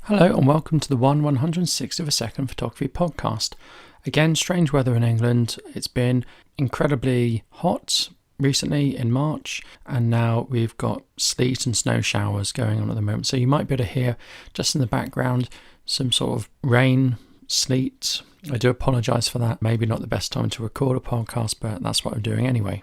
Hello and welcome to the 1/160th of a second photography podcast. Again, strange weather in England. It's been incredibly hot recently in March, and now we've got sleet and snow showers going on at the moment. So you might be able to hear just in the background some sort of rain, sleet. I do apologise for that. Maybe not the best time to record a podcast, but that's what I'm doing anyway.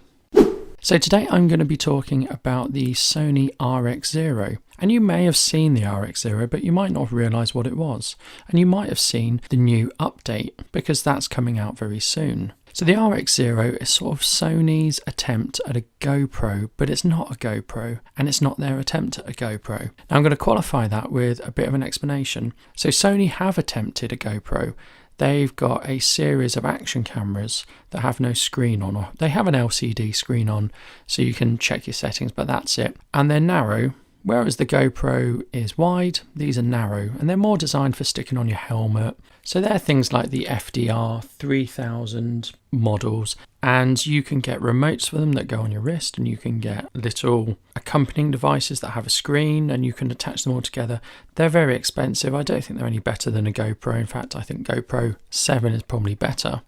So today I'm going to be talking about the Sony Rx0. And you may have seen the Rx0, but you might not realise what it was. And you might have seen the new update, because that's coming out very soon. So the Rx0 is sort of Sony's attempt at a GoPro, but it's not a GoPro, and it's not their attempt at a GoPro. Now I'm going to qualify that with a bit of an explanation. So Sony have attempted a GoPro. They've got a series of action cameras that have no screen on, or they have an LCD screen on so you can check your settings, but that's it. And they're narrow, whereas the GoPro is wide, these are narrow, and they're more designed for sticking on your helmet. So they're things like the FDR 3000 models, and you can get remotes for them that go on your wrist, and you can get little accompanying devices that have a screen, and you can attach them all together. They're very expensive. I don't think they're any better than a GoPro. In fact, I think GoPro 7 is probably better.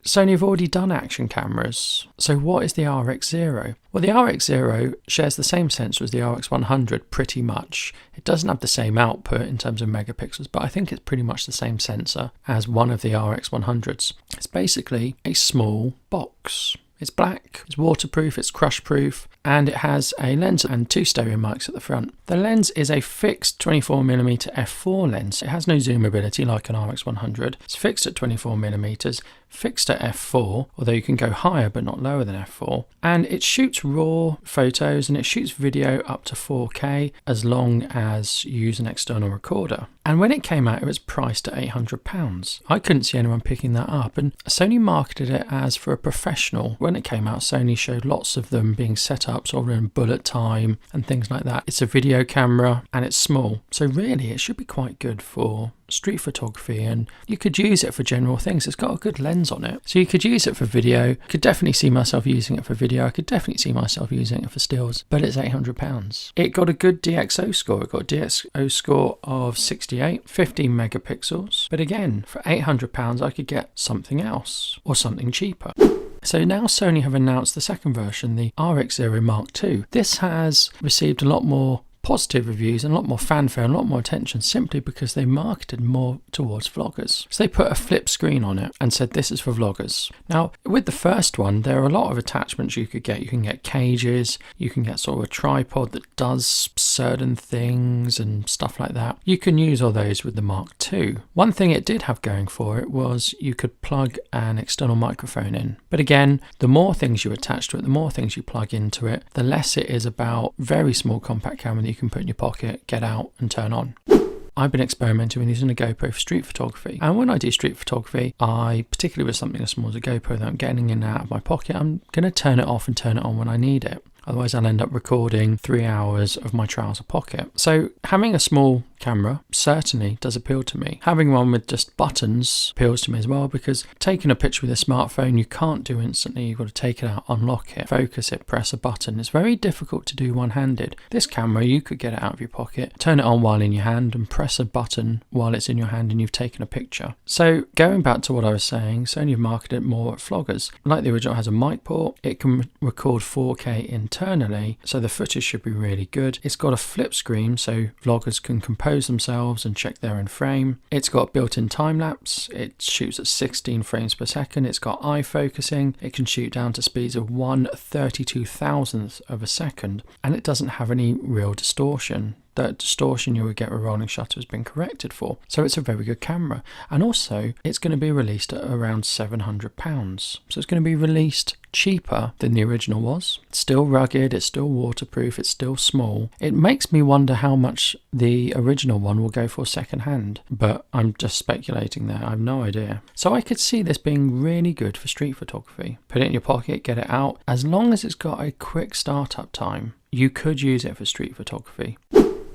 Sony have already done action cameras. So what is the Rx0? Well, the Rx0 shares the same sensor as the Rx100 pretty much. It doesn't have the same output in terms of megapixels, but I think it's pretty much the same sensor as one of the Rx100s. It's basically a small box. It's black, it's waterproof, it's crush proof, and it has a lens and two stereo mics at the front. The lens is a fixed 24mm f4 lens. It has no zoom ability like an Rx100. It's fixed at 24mm, fixed at f4, although you can go higher but not lower than f4. And it shoots raw photos and it shoots video up to 4K as long as you use an external recorder. And when it came out, it was priced at £800. I couldn't see anyone picking that up, and Sony marketed it as for a professional. When it came out, Sony showed lots of them being set up sort of in bullet time and things like that. It's a video camera and it's small, so really it should be quite good for street photography, and you could use it for general things. It's got a good lens on it, so you could use it for video. I could definitely see myself using it for video. I could definitely see myself using it for stills, but it's £800. It got a good DxO score. It got a DxO score of 68, 15 megapixels, but again, for £800 I could get something else or something cheaper. So now Sony have announced the second version, the Rx0 Mark II. This has received a lot more positive reviews and a lot more fanfare and a lot more attention, simply because they marketed more towards vloggers. So they put a flip screen on it and said this is for vloggers. Now with the first one, there are a lot of attachments you could get. You can get cages, you can get sort of a tripod that does certain things and stuff like that. You can use all those with the Mark II. One thing it did have going for it was you could plug an external microphone in. But again, the more things you attach to it, the more things you plug into it, the less it is about very small compact camera that you can put in your pocket, get out and turn on. I've been experimenting with using a GoPro for street photography, and when I do street photography, I, particularly with something as small as a GoPro that I'm getting in and out of my pocket, I'm going to turn it off and turn it on when I need it. Otherwise I'll end up recording 3 hours of my trouser pocket. So having a small camera certainly does appeal to me. Having one with just buttons appeals to me as well, because taking a picture with a smartphone you can't do instantly. You've got to take it out, unlock it, focus it, press a button. It's very difficult to do one-handed. This camera, you could get it out of your pocket, turn it on while in your hand and press a button while it's in your hand and you've taken a picture. So going back to what I was saying, Sony have marketed it more at vloggers. Like the original, it has a mic port, it can record 4K internally, so the footage should be really good. It's got a flip screen so vloggers can compose themselves and check they're in frame. It's got built-in time-lapse. It shoots at 16 frames per second. It's got eye focusing. It can shoot down to speeds of 1/32,000th of a second, and it doesn't have any real distortion. That distortion you would get with rolling shutter has been corrected for. So it's a very good camera. And also, it's going to be released at around £700. So it's going to be released cheaper than the original was. It's still rugged, it's still waterproof, it's still small. It makes me wonder how much the original one will go for second hand, but I'm just speculating there. I have no idea. So I could see this being really good for street photography. Put it in your pocket, get it out. As long as it's got a quick startup time, you could use it for street photography.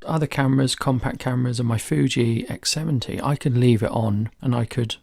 Other cameras, compact cameras, and my Fuji X70, I could leave it on and I could,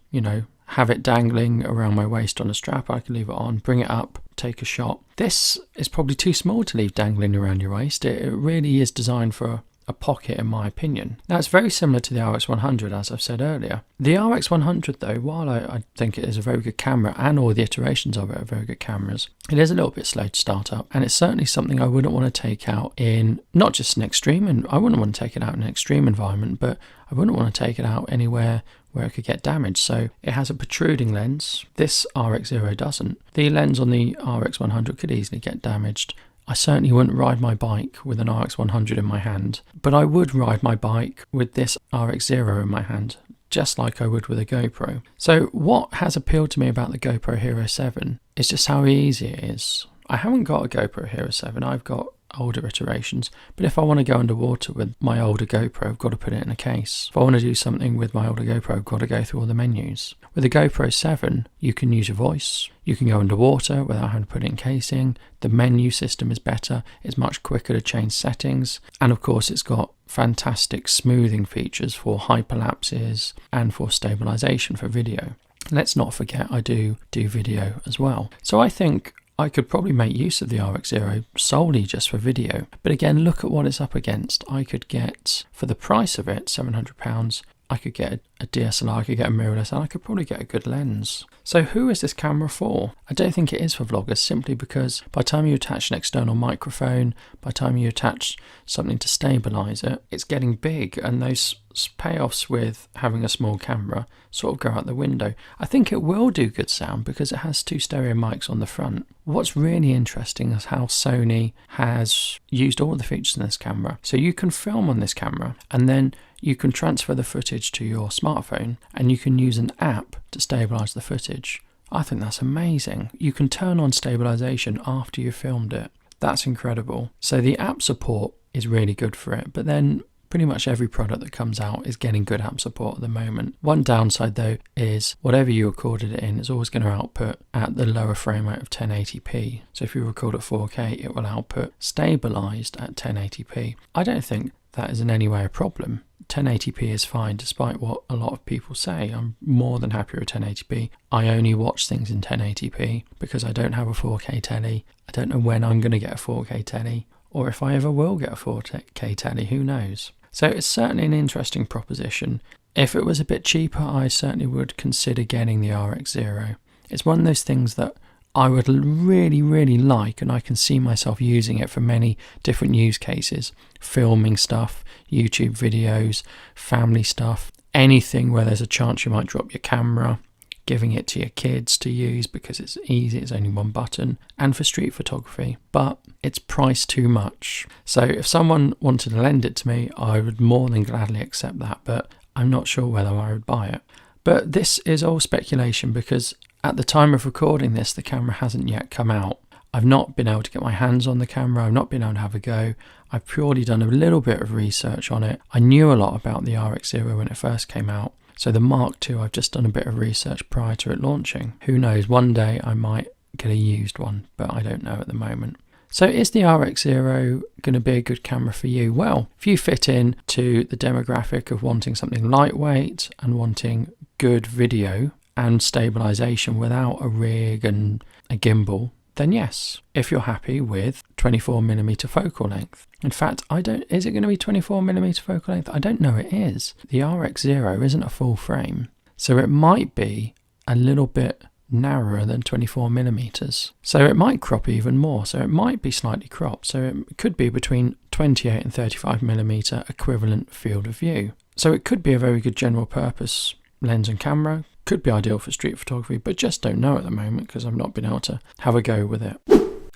have it dangling around my waist on a strap. I could leave it on, bring it up, take a shot. This is probably too small to leave dangling around your waist. It really is designed for a pocket in my opinion. Now, it's very similar to the RX100, as I've said earlier. The RX100 though, while I think it is a very good camera and all the iterations of it are very good cameras, it is a little bit slow to start up, and it's certainly something I wouldn't want to take out in not just an extreme, and I wouldn't want to take it out in an extreme environment, but I wouldn't want to take it out anywhere where it could get damaged. So it has a protruding lens. This RX0 doesn't. The lens on the RX100 could easily get damaged. I certainly wouldn't ride my bike with an RX100 in my hand, but I would ride my bike with this RX0 in my hand, just like I would with a GoPro. So what has appealed to me about the GoPro Hero 7 is just how easy it is. I haven't got a GoPro Hero 7, I've got older iterations, but if I want to go underwater with my older GoPro, I've got to put it in a case. If I want to do something with my older GoPro, I've got to go through all the menus. With the GoPro 7, you can use your voice, you can go underwater without having to put it in casing, the menu system is better, it's much quicker to change settings, and of course it's got fantastic smoothing features for hyperlapses and for stabilization for video. Let's not forget I do video as well. So I think I could probably make use of the RX0 solely just for video. But again, look at what it's up against. I could get, for the price of it, £700, I could get a DSLR, I could get a mirrorless, and I could probably get a good lens. So who is this camera for? I don't think it is for vloggers, simply because by the time you attach an external microphone, by the time you attach something to stabilize it, it's getting big, and those payoffs with having a small camera sort of go out the window. I think it will do good sound because it has two stereo mics on the front. What's really interesting is how Sony has used all the features in this camera. So you can film on this camera, and then you can transfer the footage to your smartphone, and you can use an app to stabilize the footage. I think that's amazing. You can turn on stabilization after you've filmed it. That's incredible. So the app support is really good for it, but then pretty much every product that comes out is getting good app support at the moment. One downside though is whatever you recorded it in is always going to output at the lower frame rate of 1080p. So if you record at 4K, it will output stabilized at 1080p. I don't think that is in any way a problem. 1080p is fine, despite what a lot of people say. I'm more than happy with 1080p. I only watch things in 1080p because I don't have a 4K telly. I don't know when I'm going to get a 4K telly, or if I ever will get a 4K telly, who knows. So it's certainly an interesting proposition. If it was a bit cheaper, I certainly would consider getting the RX0. It's one of those things that I would really, really like, and I can see myself using it for many different use cases. Filming stuff, YouTube videos, family stuff, anything where there's a chance you might drop your camera, giving it to your kids to use because it's easy, it's only one button, and for street photography. But it's priced too much. So if someone wanted to lend it to me, I would more than gladly accept that, but I'm not sure whether I would buy it. But this is all speculation because at the time of recording this, the camera hasn't yet come out. I've not been able to get my hands on the camera. I've not been able to have a go. I've purely done a little bit of research on it. I knew a lot about the RX0 when it first came out. So the Mark II, I've just done a bit of research prior to it launching. Who knows, one day I might get a used one, but I don't know at the moment. So is the RX0 going to be a good camera for you? Well, if you fit in to the demographic of wanting something lightweight and wanting good video and stabilization without a rig and a gimbal, then yes, if you're happy with 24mm focal length. In fact, is it going to be 24mm focal length? I don't know it is. The RX0 isn't a full frame, so it might be a little bit narrower than 24mm. So it might crop even more, so it might be slightly cropped. So it could be between 28 and 35mm equivalent field of view. So it could be a very good general purpose lens and camera. Could be ideal for street photography, but just don't know at the moment because I've not been able to have a go with it.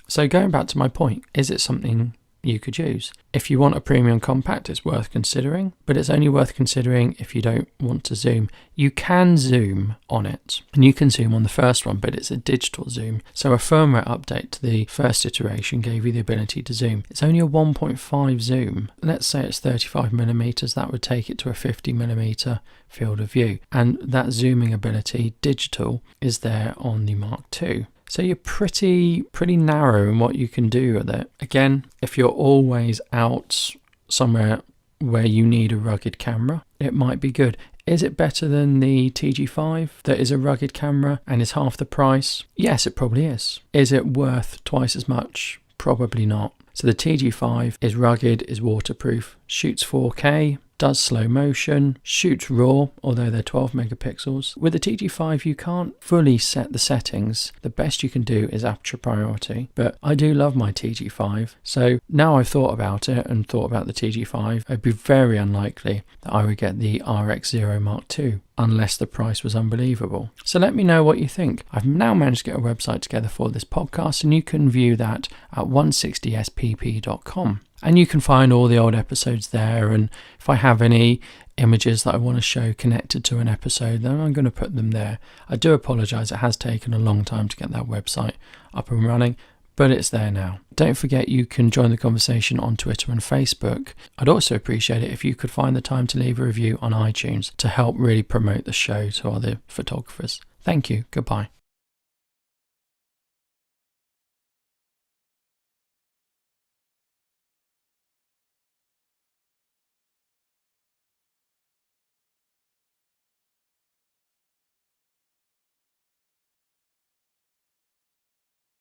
So going back to my point, is it something you could use? If you want a premium compact, it's worth considering, but it's only worth considering if you don't want to zoom. You can zoom on it, and you can zoom on the first one, but it's a digital zoom. So a firmware update to the first iteration gave you the ability to zoom. It's only a 1.5 zoom. Let's say it's 35mm, that would take it to a 50mm field of view. And that zooming ability, digital, is there on the Mark II. So you're pretty narrow in what you can do with it. Again, if you're always out somewhere where you need a rugged camera, it might be good. Is it better than the TG5 that is a rugged camera and is half the price? Yes, it probably is. Is it worth twice as much? Probably not. So the TG5 is rugged, is waterproof, shoots 4K, does slow motion, shoots RAW, although they're 12 megapixels. With the TG5 you can't fully set the settings. The best you can do is aperture priority, but I do love my TG5. So now I've thought about it and thought about the TG5, it'd be very unlikely that I would get the Rx0 Mark II unless the price was unbelievable. So let me know what you think. I've now managed to get a website together for this podcast, and you can view that at 160spp.com. And you can find all the old episodes there, and if I have any images that I want to show connected to an episode, then I'm going to put them there. I do apologise, it has taken a long time to get that website up and running, but it's there now. Don't forget you can join the conversation on Twitter and Facebook. I'd also appreciate it if you could find the time to leave a review on iTunes to help really promote the show to other photographers. Thank you. Goodbye.